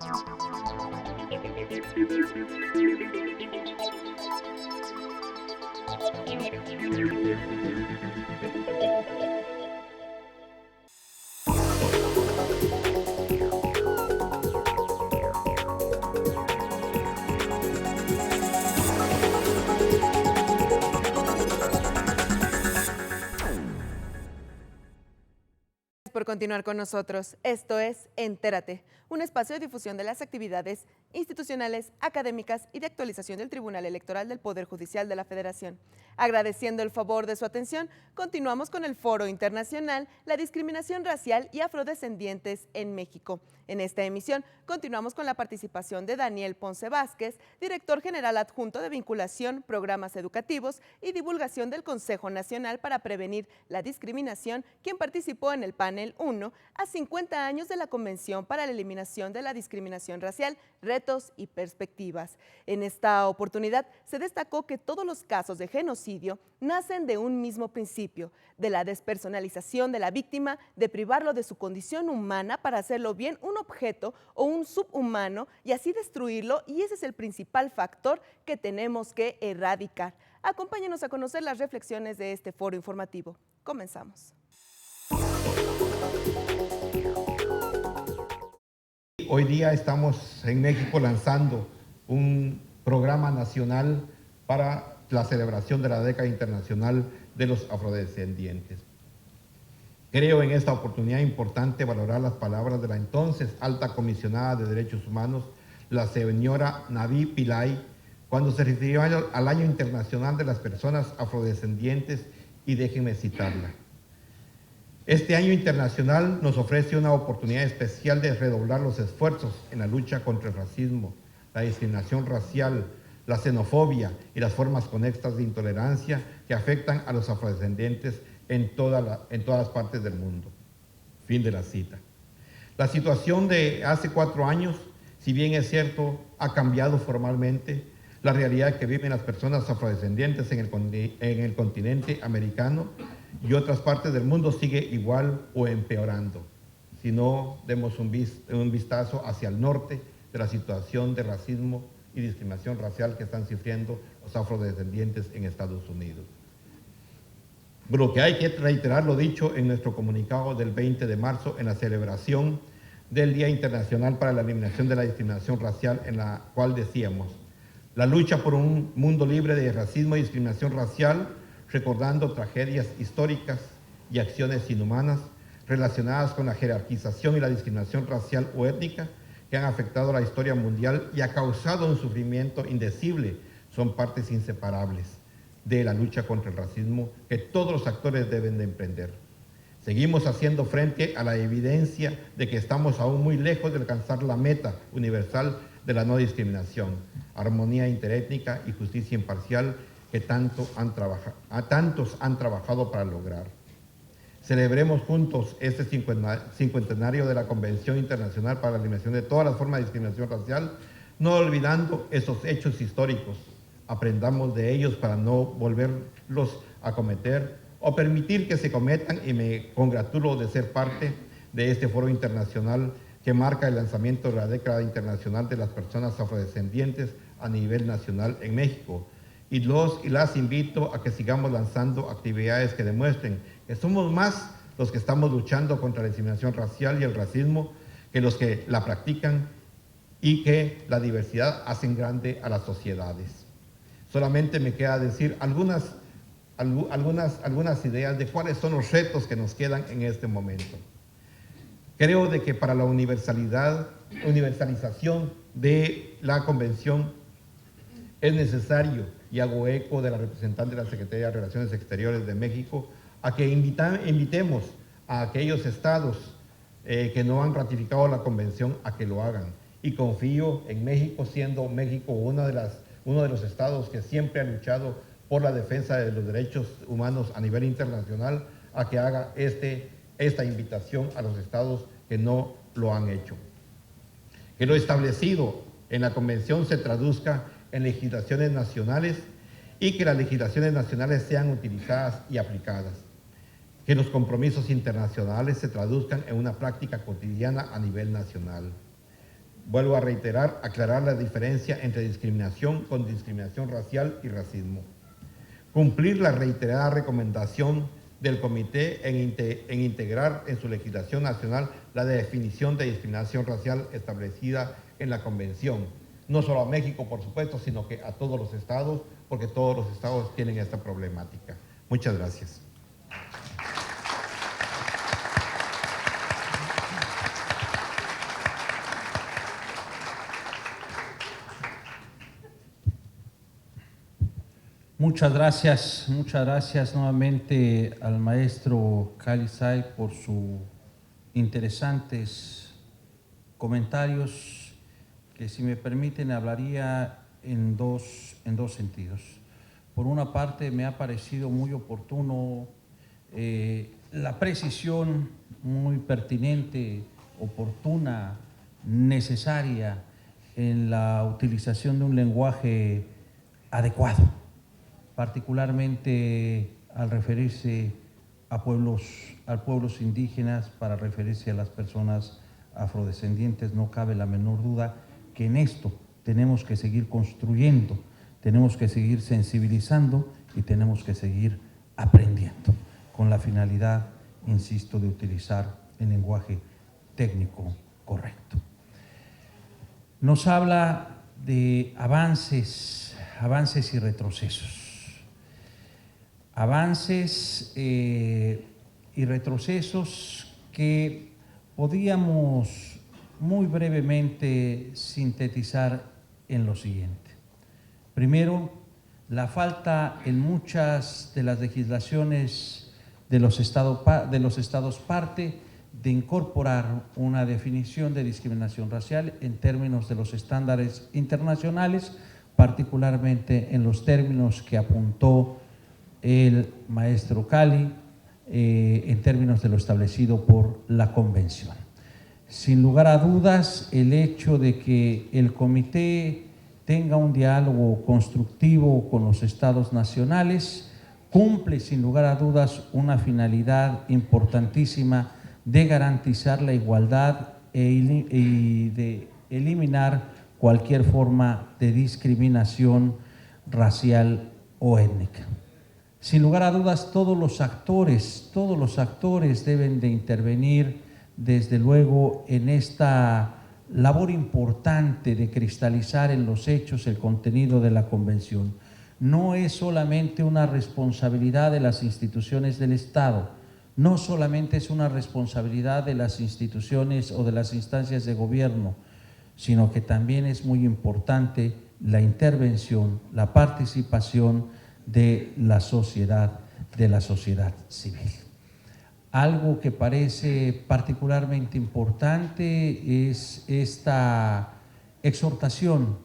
Por continuar con nosotros. Esto es Entérate, un espacio de difusión de las actividades institucionales, académicas y de actualización del Tribunal Electoral del Poder Judicial de la Federación. Agradeciendo el favor de su atención, continuamos con el Foro Internacional La Discriminación Racial y Afrodescendientes en México. En esta emisión continuamos con la participación de Daniel Ponce Vázquez, director general adjunto de Vinculación, Programas Educativos y Divulgación del Consejo Nacional para Prevenir la Discriminación, quien participó en el panel 1 a 50 años de la Convención para la Eliminación de la Discriminación Racial, retos y perspectivas. En esta oportunidad se destacó que todos los casos de genocidio nacen de un mismo principio, de la despersonalización de la víctima, de privarlo de su condición humana para hacerlo bien un objeto o un subhumano y así destruirlo, y ese es el principal factor que tenemos que erradicar. Acompáñenos a conocer las reflexiones de este foro informativo. Comenzamos. Hoy día estamos en México lanzando un programa nacional para la celebración de la década internacional de los afrodescendientes. Creo en esta oportunidad importante valorar las palabras de la entonces alta comisionada de Derechos Humanos, la señora Navi Pillay, cuando se refirió al Año Internacional de las Personas Afrodescendientes, y déjenme citarla. Este año internacional nos ofrece una oportunidad especial de redoblar los esfuerzos en la lucha contra el racismo, la discriminación racial, la xenofobia y las formas conexas de intolerancia que afectan a los afrodescendientes en todas partes del mundo. Fin de la cita. La situación de hace 4 años, si bien es cierto, ha cambiado formalmente. La realidad que viven las personas afrodescendientes en el continente americano y otras partes del mundo sigue igual o empeorando. Si no demos un vistazo hacia el norte de la situación de racismo y discriminación racial que están sufriendo los afrodescendientes en Estados Unidos. Pero que hay que reiterar lo dicho en nuestro comunicado del 20 de marzo en la celebración del Día Internacional para la Eliminación de la Discriminación Racial, en la cual decíamos: la lucha por un mundo libre de racismo y discriminación racial, recordando tragedias históricas y acciones inhumanas relacionadas con la jerarquización y la discriminación racial o étnica que han afectado la historia mundial y ha causado un sufrimiento indecible, son partes inseparables de la lucha contra el racismo que todos los actores deben de emprender. Seguimos haciendo frente a la evidencia de que estamos aún muy lejos de alcanzar la meta universal de la no discriminación, armonía interétnica y justicia imparcial que tantos han trabajado para lograr. Celebremos juntos este cincuentenario de la Convención Internacional para la Eliminación de todas las formas de discriminación racial, no olvidando esos hechos históricos. Aprendamos de ellos para no volverlos a cometer o permitir que se cometan, y me congratulo de ser parte de este foro internacional que marca el lanzamiento de la década internacional de las personas afrodescendientes a nivel nacional en México. Y las invito a que sigamos lanzando actividades que demuestren que somos más los que estamos luchando contra la discriminación racial y el racismo que los que la practican, y que la diversidad hacen grande a las sociedades. Solamente me queda decir algunas ideas de cuáles son los retos que nos quedan en este momento. Creo de que para la universalización de la Convención es necesario, y hago eco de la representante de la Secretaría de Relaciones Exteriores de México, a que invitemos a aquellos estados que no han ratificado la Convención a que lo hagan. Y confío en México, siendo México uno de los estados que siempre ha luchado por la defensa de los derechos humanos a nivel internacional, a que haga esta invitación a los estados que no lo han hecho. Que lo establecido en la Convención se traduzca en legislaciones nacionales y que las legislaciones nacionales sean utilizadas y aplicadas. Que los compromisos internacionales se traduzcan en una práctica cotidiana a nivel nacional. Vuelvo a reiterar, aclarar la diferencia entre discriminación con discriminación racial y racismo. Cumplir la reiterada recomendación del Comité en integrar en su legislación nacional la definición de discriminación racial establecida en la Convención. No solo a México, por supuesto, sino que a todos los estados, porque todos los estados tienen esta problemática. Muchas gracias. Muchas gracias nuevamente al maestro Cali Say por sus interesantes comentarios, que si me permiten hablaría en dos sentidos. Por una parte, me ha parecido muy oportuno la precisión muy pertinente, oportuna, necesaria en la utilización de un lenguaje adecuado, particularmente al referirse a pueblos indígenas, para referirse a las personas afrodescendientes. No cabe la menor duda que en esto tenemos que seguir construyendo, tenemos que seguir sensibilizando y tenemos que seguir aprendiendo, con la finalidad, insisto, de utilizar el lenguaje técnico correcto. Nos habla de avances y retrocesos. Avances y retrocesos que podíamos muy brevemente sintetizar en lo siguiente. Primero, la falta en muchas de las legislaciones de los estados parte de incorporar una definición de discriminación racial en términos de los estándares internacionales, particularmente en los términos que apuntó el maestro Cali, en términos de lo establecido por la Convención. Sin lugar a dudas, el hecho de que el comité tenga un diálogo constructivo con los estados nacionales cumple sin lugar a dudas una finalidad importantísima de garantizar la igualdad y de eliminar cualquier forma de discriminación racial o étnica. Sin lugar a dudas, todos los actores deben de intervenir, desde luego, en esta labor importante de cristalizar en los hechos el contenido de la Convención. No es solamente una responsabilidad de las instituciones del Estado, no solamente es una responsabilidad de las instituciones o de las instancias de gobierno, sino que también es muy importante la intervención, la participación de la sociedad civil. Algo que parece particularmente importante es esta exhortación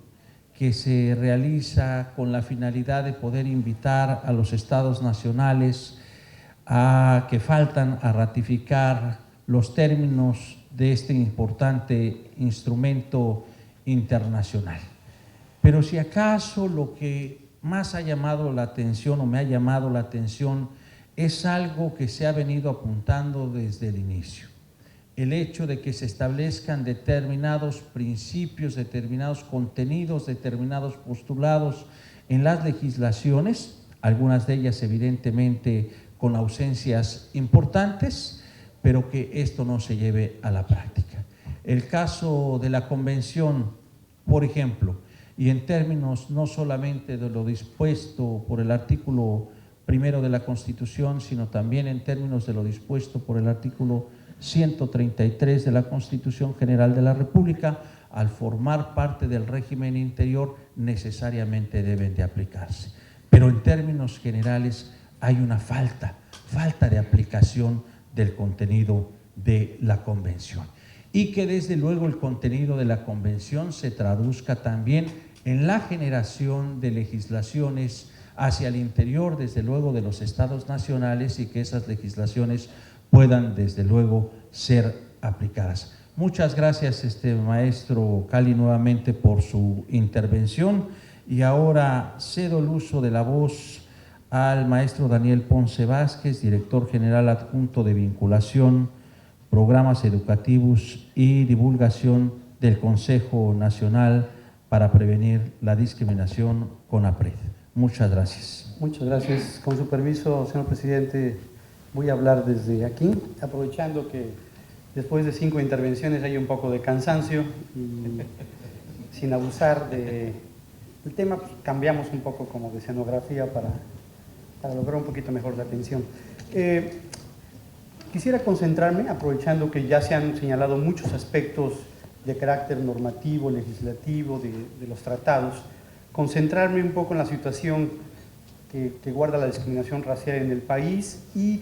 que se realiza con la finalidad de poder invitar a los estados nacionales que faltan a ratificar los términos de este importante instrumento internacional. Pero si acaso lo que más ha llamado la atención o me ha llamado la atención es algo que se ha venido apuntando desde el inicio. El hecho de que se establezcan determinados principios, determinados contenidos, determinados postulados en las legislaciones, algunas de ellas evidentemente con ausencias importantes, pero que esto no se lleve a la práctica. El caso de la Convención, por ejemplo, y en términos no solamente de lo dispuesto por el artículo 1 de la Constitución, sino también en términos de lo dispuesto por el artículo 133 de la Constitución General de la República, al formar parte del régimen interior, necesariamente deben de aplicarse. Pero en términos generales hay una falta de aplicación del contenido de la Convención. Y que desde luego el contenido de la Convención se traduzca también en la generación de legislaciones hacia el interior, desde luego, de los estados nacionales, y que esas legislaciones puedan, desde luego, ser aplicadas. Muchas gracias, maestro Cali, nuevamente por su intervención, y ahora cedo el uso de la voz al maestro Daniel Ponce Vázquez, director general adjunto de vinculación, programas educativos y divulgación del Consejo Nacional para Prevenir la Discriminación, CONAPRED. Muchas gracias. Muchas gracias. Con su permiso, señor presidente, voy a hablar desde aquí, aprovechando que después de 5 intervenciones hay un poco de cansancio y sin abusar del tema, pues cambiamos un poco como de escenografía para lograr un poquito mejor la atención. Quisiera concentrarme, aprovechando que ya se han señalado muchos aspectos de carácter normativo, legislativo, de los tratados, concentrarme un poco en la situación que guarda la discriminación racial en el país y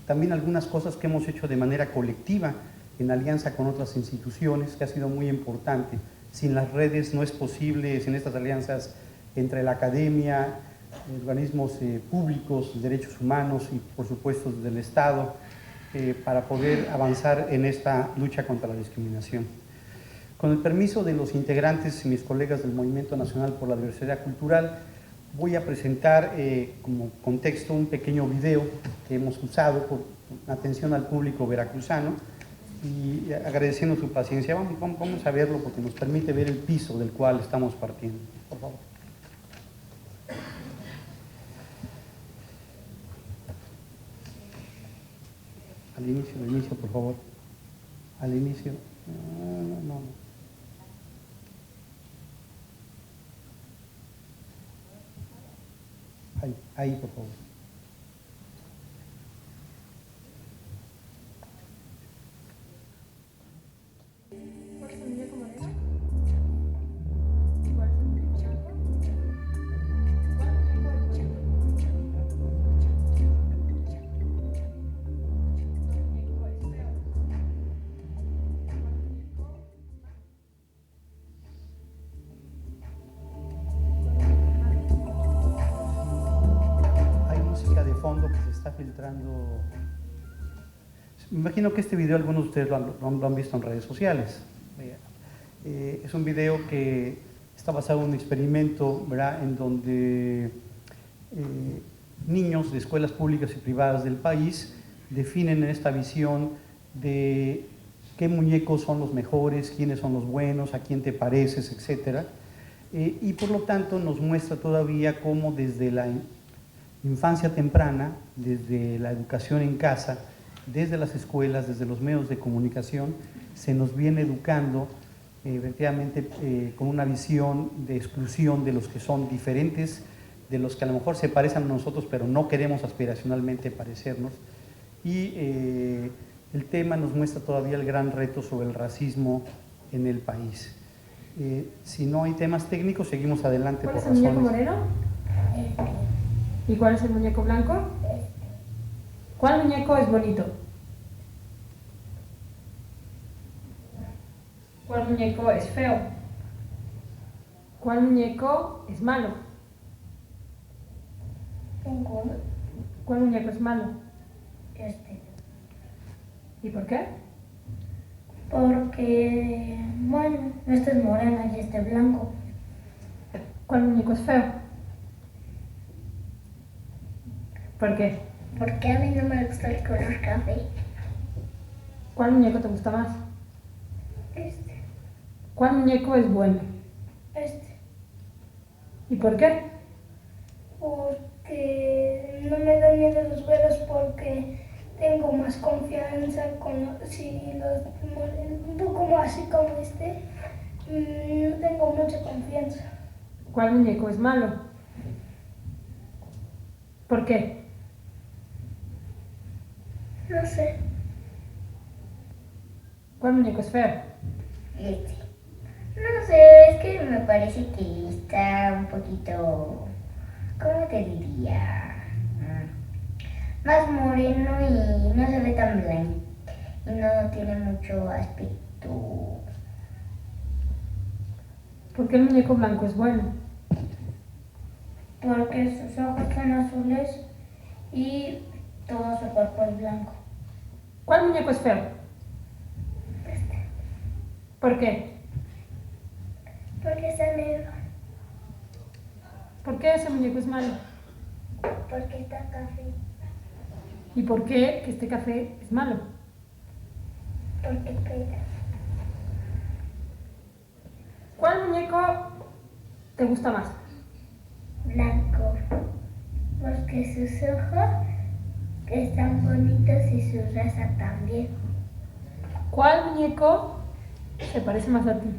también algunas cosas que hemos hecho de manera colectiva en alianza con otras instituciones, que ha sido muy importante. Sin las redes no es posible, sin estas alianzas entre la academia, organismos públicos, derechos humanos y por supuesto del Estado, para poder avanzar en esta lucha contra la discriminación. Con el permiso de los integrantes y mis colegas del Movimiento Nacional por la Diversidad Cultural, voy a presentar como contexto un pequeño video que hemos usado por atención al público veracruzano y agradeciendo su paciencia. Vamos a verlo porque nos permite ver el piso del cual estamos partiendo. Por favor. Al inicio, por favor. Al inicio. No. Ahí, por favor. Fondo que se está filtrando. Me imagino que este video algunos de ustedes lo han visto en redes sociales. Es un video que está basado en un experimento, ¿verdad?, en donde niños de escuelas públicas y privadas del país definen esta visión de qué muñecos son los mejores, quiénes son los buenos, a quién te pareces, etc. Y por lo tanto nos muestra todavía cómo desde la infancia temprana, desde la educación en casa, desde las escuelas, desde los medios de comunicación, se nos viene educando efectivamente con una visión de exclusión de los que son diferentes, de los que a lo mejor se parecen a nosotros, pero no queremos aspiracionalmente parecernos. Y el tema nos muestra todavía el gran reto sobre el racismo en el país. Si no hay temas técnicos, seguimos adelante por razones. ¿Cuál es el muñeco moreno? ¿Y cuál es el muñeco blanco? ¿Cuál muñeco es bonito? ¿Cuál muñeco es feo? ¿Cuál muñeco es malo? Ninguno. ¿Cuál muñeco es malo? Este. ¿Y por qué? Porque, bueno, este es moreno y este es blanco. ¿Cuál muñeco es feo? ¿Por qué? Porque a mí no me gusta el color café. ¿Cuál muñeco te gusta más? Este. ¿Cuál muñeco es bueno? Este. ¿Y por qué? Porque no me dan miedo los güeros porque tengo más confianza con un poco más así como este. No tengo mucha confianza. ¿Cuál muñeco es malo? ¿Por qué? No sé. ¿Cuál muñeco es feo? Este. No sé, es que me parece que está un poquito, ¿cómo te diría? Más moreno y no se ve tan blanco. Y no tiene mucho aspecto. ¿Por qué el muñeco blanco es bueno? Porque sus ojos son azules y todo su cuerpo es blanco. ¿Cuál muñeco es feo? Este. ¿Por qué? Porque está negro. ¿Por qué ese muñeco es malo? Porque está café. ¿Y por qué que este café es malo? Porque pega. te gusta más? Blanco, porque sus ojos están bonitos y su raza también. ¿Cuál muñeco se parece más a ti?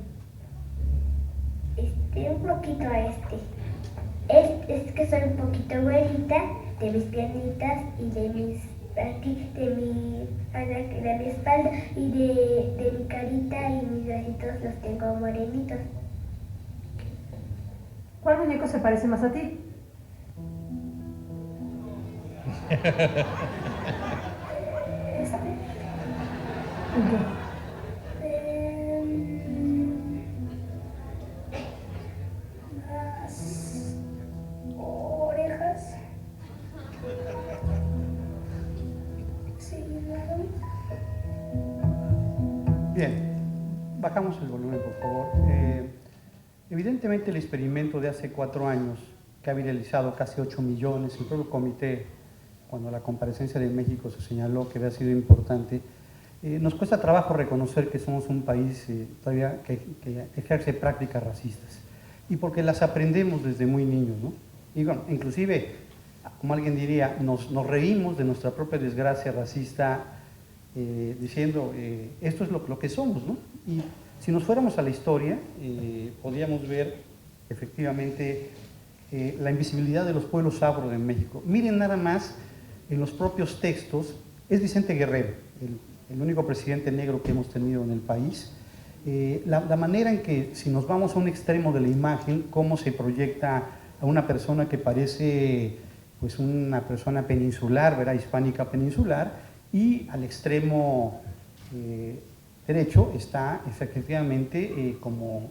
Un poquito a este. Es que soy un poquito güerita de mis piernitas y de mis aquí, de mi espalda y de mi carita y mis bracitos los tengo morenitos. ¿Cuál muñeco se parece más a ti? ¿En qué? Las orejas. Sí, ¿no? Bien, bajamos el volumen, por favor. Evidentemente el experimento de hace 4 años, que ha viralizado casi 8 millones, el propio comité, cuando la comparecencia de México se señaló que había sido importante, nos cuesta trabajo reconocer que somos un país todavía que ejerce prácticas racistas, y porque las aprendemos desde muy niños, ¿no? Y bueno, inclusive, como alguien diría, nos reímos de nuestra propia desgracia racista, diciendo, esto es lo que somos, ¿no? Y si nos fuéramos a la historia, podríamos ver efectivamente la invisibilidad de los pueblos afro de México. Miren nada más, en los propios textos, es Vicente Guerrero, el único presidente negro que hemos tenido en el país. La manera en que, si nos vamos a un extremo de la imagen, cómo se proyecta a una persona que parece pues una persona peninsular, ¿verdad? Hispánica peninsular, y al extremo derecho está efectivamente como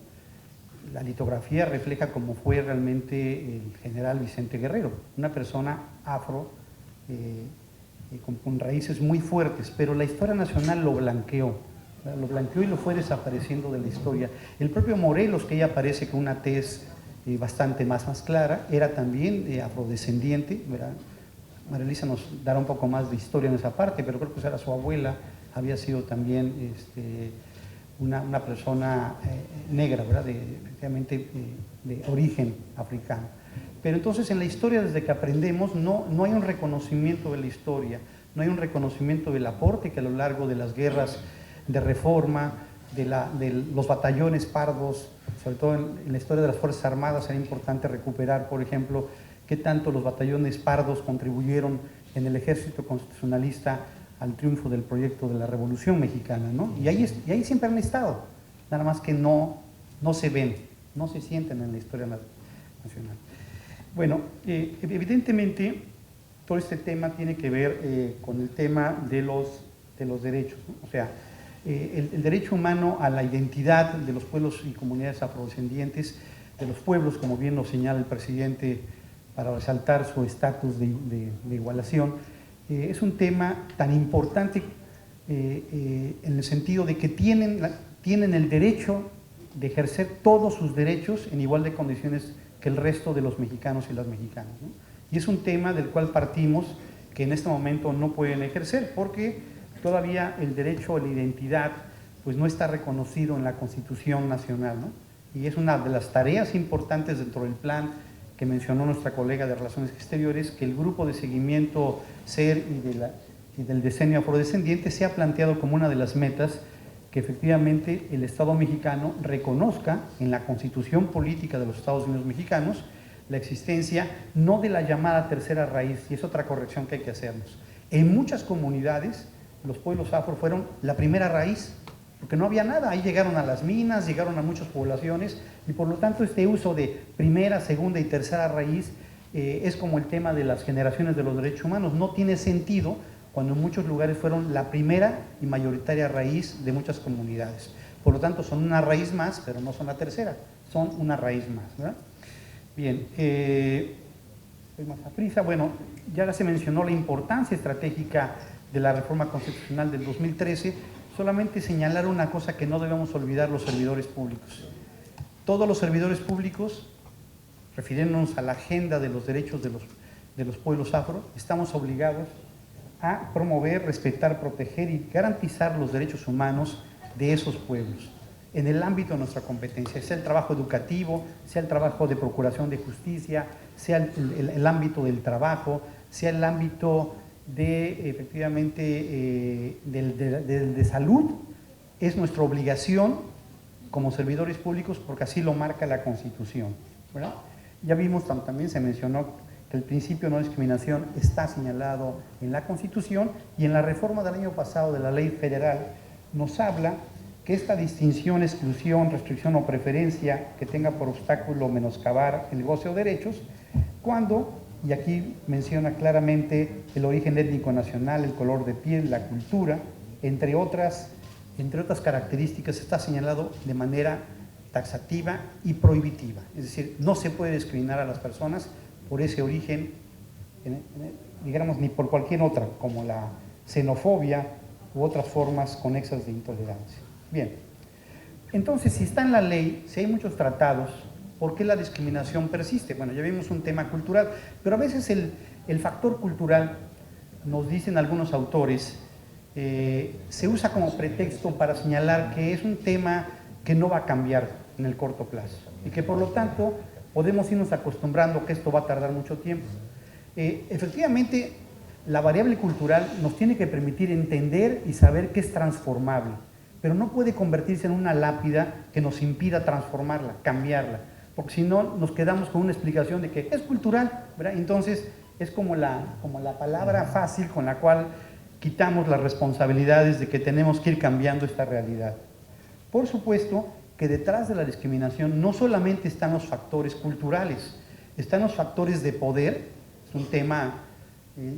la litografía refleja cómo fue realmente el general Vicente Guerrero, una persona afro con raíces muy fuertes, pero la historia nacional lo blanqueó y lo fue desapareciendo de la historia. El propio Morelos, que ella aparece con una tez bastante más clara, era también afrodescendiente, ¿verdad? María Elisa nos dará un poco más de historia en esa parte, pero creo que era su abuela, había sido también una persona negra, ¿verdad? Efectivamente de origen africano. Pero entonces en la historia, desde que aprendemos, no hay un reconocimiento de la historia, no hay un reconocimiento del aporte que a lo largo de las guerras de reforma, de los batallones pardos, sobre todo en la historia de las Fuerzas Armadas, era importante recuperar, por ejemplo, qué tanto los batallones pardos contribuyeron en el ejército constitucionalista al triunfo del proyecto de la Revolución Mexicana, ¿no? Y ahí siempre han estado, nada más que no se ven, no se sienten en la historia nacional. Bueno, evidentemente todo este tema tiene que ver con el tema de los derechos, ¿no? O sea, el derecho humano a la identidad de los pueblos y comunidades afrodescendientes, de los pueblos, como bien lo señala el presidente, para resaltar su estatus de igualación, es un tema tan importante en el sentido de que tienen el derecho de ejercer todos sus derechos en igual de condiciones que el resto de los mexicanos y las mexicanas, ¿no? Y es un tema del cual partimos que en este momento no pueden ejercer porque todavía el derecho a la identidad pues no está reconocido en la Constitución Nacional, ¿no? Y es una de las tareas importantes dentro del plan que mencionó nuestra colega de Relaciones Exteriores, que el grupo de seguimiento SER y del decenio afrodescendiente se ha planteado como una de las metas que efectivamente el Estado mexicano reconozca en la Constitución Política de los Estados Unidos mexicanos la existencia no de la llamada tercera raíz, y es otra corrección que hay que hacernos. En muchas comunidades los pueblos afro fueron la primera raíz, porque no había nada, ahí llegaron a las minas, llegaron a muchas poblaciones, y por lo tanto este uso de primera, segunda y tercera raíz es como el tema de las generaciones de los derechos humanos, no tiene sentido cuando en muchos lugares fueron la primera y mayoritaria raíz de muchas comunidades. Por lo tanto son una raíz más, pero no son la tercera, son una raíz más, ¿verdad? Bien, voy más a prisa. Bueno, ya se mencionó la importancia estratégica de la reforma constitucional del 2013, solamente señalar una cosa que no debemos olvidar los servidores públicos. Todos los servidores públicos, refiriéndonos a la agenda de los derechos de los pueblos afro, estamos obligados a promover, respetar, proteger y garantizar los derechos humanos de esos pueblos. en el ámbito de nuestra competencia, sea el trabajo educativo, sea el trabajo de procuración de justicia, sea el ámbito del trabajo, sea el ámbito de, efectivamente, de salud. Es nuestra obligación como servidores públicos porque así lo marca la Constitución, ¿verdad? Ya vimos, también se mencionó que el principio de no discriminación está señalado en la Constitución, y en la reforma del año pasado de la Ley Federal nos habla que esta distinción, exclusión, restricción o preferencia que tenga por obstáculo menoscabar el goce o derechos, cuando, y aquí menciona claramente el origen étnico nacional, el color de piel, la cultura, entre otras características, está señalado de manera taxativa y prohibitiva. Es decir, no se puede discriminar a las personas por ese origen, digamos, ni por cualquier otra, como la xenofobia u otras formas conexas de intolerancia. Bien, entonces, si está en la ley, si hay muchos tratados, ¿por qué la discriminación persiste? Bueno, ya vimos un tema cultural, pero a veces el factor cultural, nos dicen algunos autores, se usa como pretexto para señalar que es un tema que no va a cambiar en el corto plazo y que por lo tanto podemos irnos acostumbrando que esto va a tardar mucho tiempo. Efectivamente, la variable cultural nos tiene que permitir entender y saber que es transformable, pero no puede convertirse en una lápida que nos impida transformarla, cambiarla, porque si no nos quedamos con una explicación de que es cultural, ¿verdad? Entonces es como la palabra fácil con la cual quitamos las responsabilidades de que tenemos que ir cambiando esta realidad. Por supuesto que detrás de la discriminación no solamente están los factores culturales, están los factores de poder. Es un tema,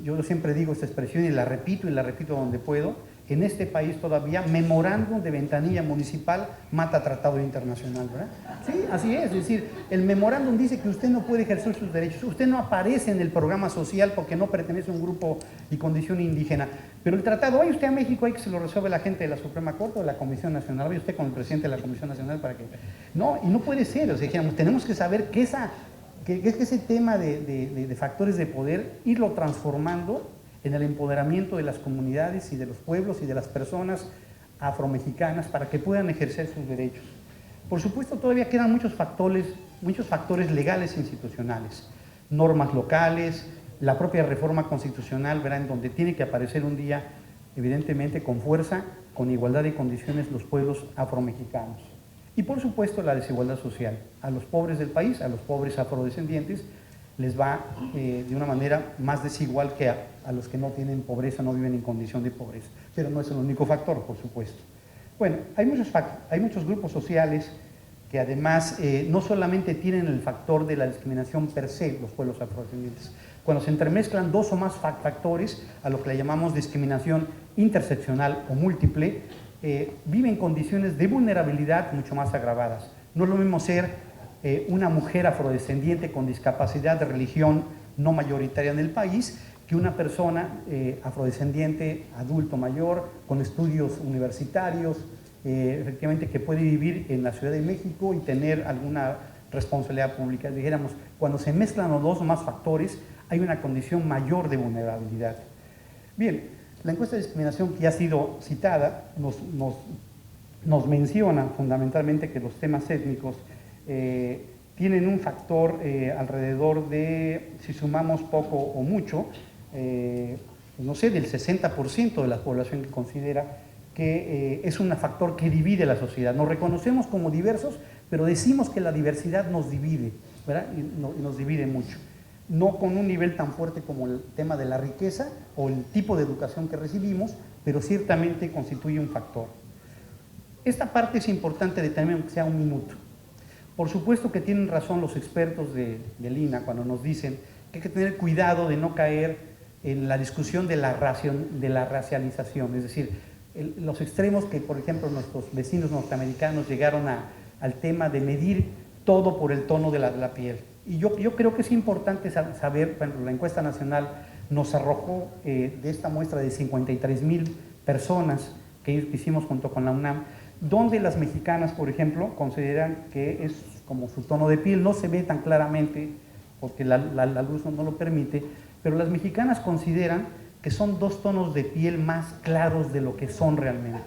yo siempre digo esta expresión y la repito donde puedo. En este país todavía memorándum de ventanilla municipal mata tratado internacional, ¿verdad? Sí, así es decir, el memorándum dice que usted no puede ejercer sus derechos, usted no aparece en el programa social porque no pertenece a un grupo y condición indígena, pero el tratado, vaya usted a México, hay que se lo resuelve la gente de la Suprema Corte o de la Comisión Nacional, vaya usted con el presidente de la Comisión Nacional para que... No, y no puede ser, o sea, tenemos que saber que ese tema de factores de poder, irlo transformando en el empoderamiento de las comunidades y de los pueblos y de las personas afromexicanas para que puedan ejercer sus derechos. Por supuesto, todavía quedan muchos factores legales e institucionales, normas locales, la propia reforma constitucional, ¿verdad?, en donde tiene que aparecer un día, evidentemente, con fuerza, con igualdad de condiciones los pueblos afromexicanos. Y por supuesto, la desigualdad social. A los pobres del país, a los pobres afrodescendientes, les va de una manera más desigual que a los que no tienen pobreza, no viven en condición de pobreza. Pero no es el único factor, por supuesto. Bueno, hay muchos grupos sociales que además no solamente tienen el factor de la discriminación per se, los pueblos afrodescendientes. Cuando se entremezclan dos o más factores, a lo que le llamamos discriminación interseccional o múltiple, viven condiciones de vulnerabilidad mucho más agravadas. No es lo mismo ser una mujer afrodescendiente con discapacidad de religión no mayoritaria en el país que una persona afrodescendiente, adulto mayor, con estudios universitarios, efectivamente que puede vivir en la Ciudad de México y tener alguna responsabilidad pública. Dijéramos, cuando se mezclan los dos o más factores, hay una condición mayor de vulnerabilidad. Bien, la encuesta de discriminación que ya ha sido citada nos menciona fundamentalmente que los temas étnicos tienen un factor alrededor de, si sumamos poco o mucho, no sé, del 60% de la población que considera que es un factor que divide la sociedad. Nos reconocemos como diversos, pero decimos que la diversidad nos divide, ¿verdad? Y nos divide mucho. No con un nivel tan fuerte como el tema de la riqueza o el tipo de educación que recibimos, pero ciertamente constituye un factor. Esta parte es importante de tener que sea un minuto. Por supuesto que tienen razón los expertos del INAH cuando nos dicen que hay que tener cuidado de no caer en la discusión de la racialización, es decir, los extremos que, por ejemplo, nuestros vecinos norteamericanos llegaron al tema de medir todo por el tono de la piel. Y yo creo que es importante saber, bueno, la encuesta nacional nos arrojó de esta muestra de 53,000 personas que hicimos junto con la UNAM, donde las mexicanas, por ejemplo, consideran que es como su tono de piel, no se ve tan claramente porque la luz no lo permite, pero las mexicanas consideran que son dos tonos de piel más claros de lo que son realmente.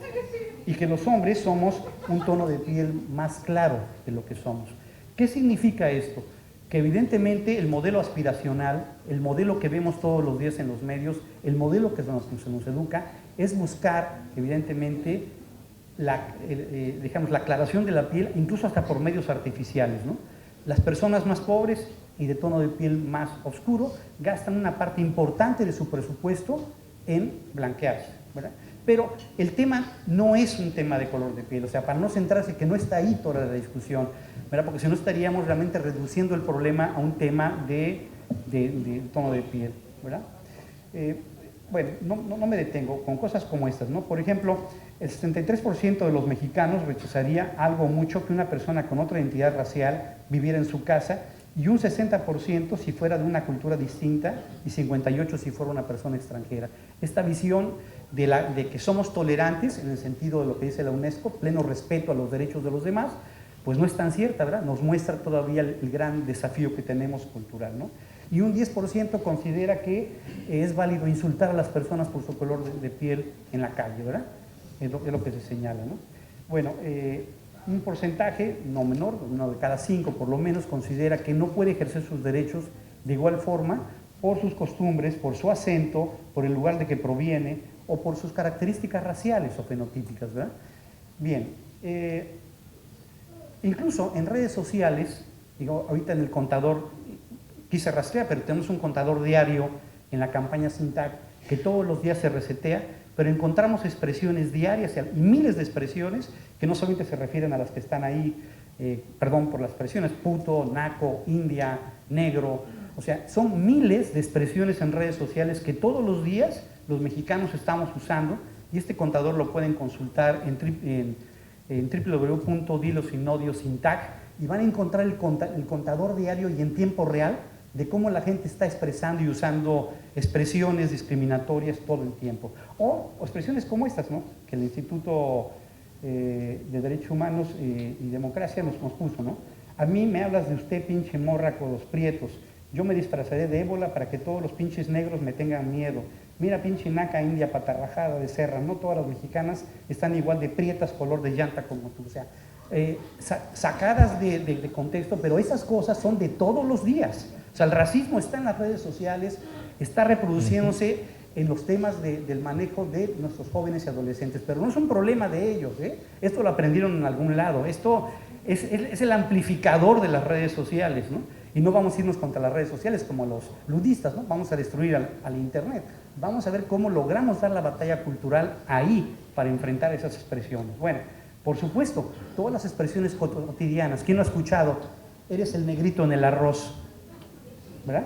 y que los hombres somos un tono de piel más claro de lo que somos. ¿Qué significa esto? Que evidentemente el modelo aspiracional, el modelo que vemos todos los días en los medios, el modelo que se nos educa, es buscar evidentemente digamos, la aclaración de la piel, incluso hasta por medios artificiales, ¿no? Las personas más pobres y de tono de piel más oscuro gastan una parte importante de su presupuesto en blanquearse, ¿verdad? Pero el tema no es un tema de color de piel, o sea, para no centrarse, que no está ahí toda la discusión, ¿verdad? Porque si no estaríamos realmente reduciendo el problema a un tema de tono de piel, ¿verdad? Bueno, no me detengo con cosas como estas, ¿no? Por ejemplo, el 73% de los mexicanos rechazaría algo mucho que una persona con otra identidad racial viviera en su casa, y un 60% si fuera de una cultura distinta, y 58% si fuera una persona extranjera. Esta visión de que somos tolerantes, en el sentido de lo que dice la UNESCO, pleno respeto a los derechos de los demás, pues no es tan cierta, ¿verdad? Nos muestra todavía el gran desafío que tenemos cultural, ¿no? Y un 10% considera que es válido insultar a las personas por su color de piel en la calle, ¿verdad? Es lo que se señala, ¿no? Bueno, un porcentaje no menor, uno de cada 5 por lo menos, considera que no puede ejercer sus derechos de igual forma por sus costumbres, por su acento, por el lugar de que proviene o por sus características raciales o fenotípicas, ¿verdad? Bien, incluso en redes sociales, digo, ahorita en el contador, quise rastrear, pero tenemos un contador diario en la campaña SINTAC que todos los días se resetea, pero encontramos expresiones diarias y miles de expresiones que no solamente se refieren a las que están ahí, perdón por las expresiones, puto, naco, india, negro, o sea, son miles de expresiones en redes sociales que todos los días los mexicanos estamos usando, y este contador lo pueden consultar en www.dilosinodiosintac, y van a encontrar el contador diario y en tiempo real de cómo la gente está expresando y usando expresiones discriminatorias todo el tiempo. O expresiones como estas, ¿no? Que el Instituto de Derechos Humanos y Democracia nos puso, ¿no? A mí me hablas de usted, pinche morra con los prietos. Yo me disfrazaré de ébola para que todos los pinches negros me tengan miedo. Mira, pinche naca india patarrajada de Serra. No todas las mexicanas están igual de prietas, color de llanta como tú. O sea, sacadas de contexto, pero esas cosas son de todos los días. O sea, el racismo está en las redes sociales, está reproduciéndose en los temas del manejo de nuestros jóvenes y adolescentes, pero no es un problema de ellos, ¿eh? Esto lo aprendieron en algún lado, esto es el amplificador de las redes sociales, ¿no? Y no vamos a irnos contra las redes sociales como los ludistas, ¿no? Vamos a destruir al Internet, vamos a ver cómo logramos dar la batalla cultural ahí para enfrentar esas expresiones. Bueno, por supuesto, todas las expresiones cotidianas, ¿quién lo ha escuchado? Eres el negrito en el arroz, ¿verdad?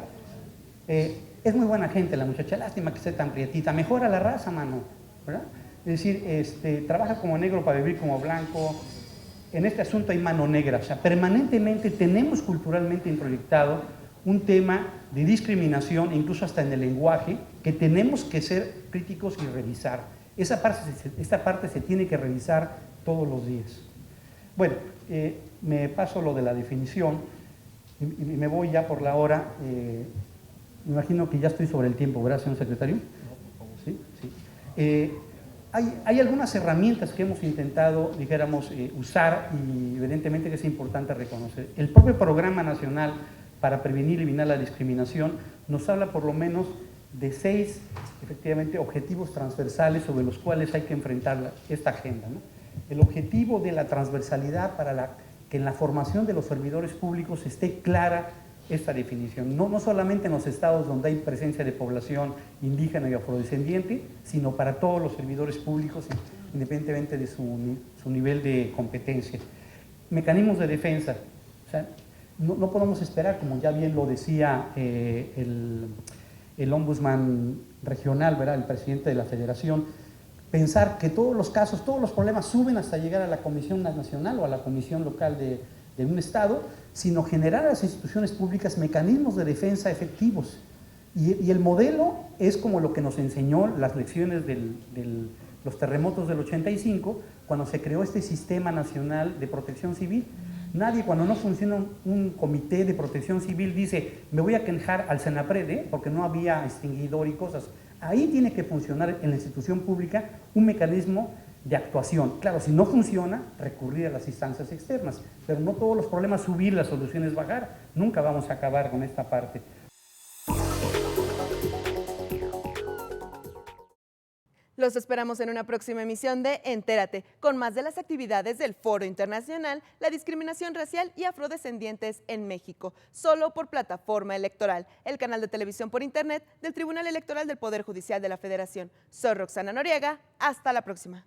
Es muy buena gente la muchacha, lástima que esté tan prietita, mejora la raza, mano, ¿verdad? Es decir, trabaja como negro para vivir como blanco. En este asunto hay mano negra, o sea, permanentemente tenemos culturalmente introyectado un tema de discriminación, incluso hasta en el lenguaje, que tenemos que ser críticos y revisar. Esta parte se tiene que revisar todos los días. Bueno, me paso lo de la definición y me voy ya por la hora. Me imagino que ya estoy sobre el tiempo, ¿verdad, señor secretario? Sí, sí. Hay algunas herramientas que hemos intentado, dijéramos, usar, y evidentemente que es importante reconocer. El propio Programa Nacional para Prevenir y Eliminar la Discriminación nos habla por lo menos de 6, efectivamente, objetivos transversales sobre los cuales hay que enfrentar esta agenda, ¿no? El objetivo de la transversalidad para que en la formación de los servidores públicos esté clara esta definición, no solamente en los estados donde hay presencia de población indígena y afrodescendiente, sino para todos los servidores públicos, independientemente de su nivel de competencia. Mecanismos de defensa, o sea, no podemos esperar, como ya bien lo decía el ombudsman regional, ¿verdad?, el presidente de la federación, pensar que todos los casos, todos los problemas suben hasta llegar a la Comisión Nacional o a la Comisión Local de un estado, sino generar a las instituciones públicas mecanismos de defensa efectivos. Y el modelo es como lo que nos enseñó las lecciones de los terremotos del 85, cuando se creó este Sistema Nacional de Protección Civil. Nadie, cuando no funciona un comité de protección civil, dice, me voy a quejar al Senapred, porque no había extinguidor y cosas. Ahí tiene que funcionar en la institución pública un mecanismo de actuación. Claro, si no funciona, recurrir a las instancias externas, pero no todos los problemas subir, la solución es bajar. Nunca vamos a acabar con esta parte. Los esperamos en una próxima emisión de Entérate, con más de las actividades del Foro Internacional, la discriminación racial y afrodescendientes en México, solo por Plataforma Electoral, el canal de televisión por Internet del Tribunal Electoral del Poder Judicial de la Federación. Soy Roxana Noriega, hasta la próxima.